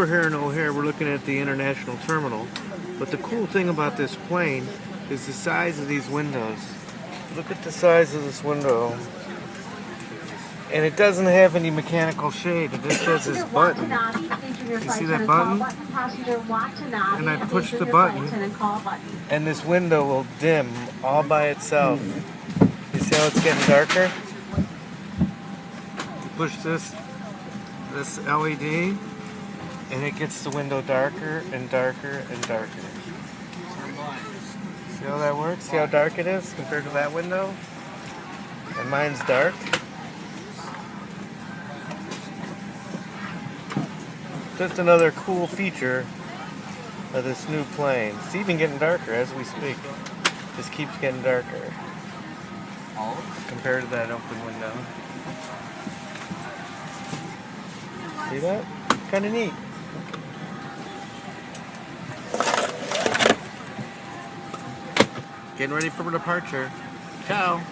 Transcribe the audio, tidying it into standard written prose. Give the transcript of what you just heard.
over here in O'Hare, we're looking at the international terminal. But the cool thing about this plane is the size of these windows. Look at the size of this window. And it doesn't have any mechanical shade. It just has this button. You see that button? And I push the button, and this window will dim all by itself. You see how it's getting darker? You push this LED, and it gets the window darker and darker and darker. See how that works? See how dark it is compared to that window? And mine's dark. Just another cool feature of this new plane. It's even getting darker as we speak. Just keeps getting darker compared to that open window. See that? Kind of neat. Getting ready for departure. Ciao.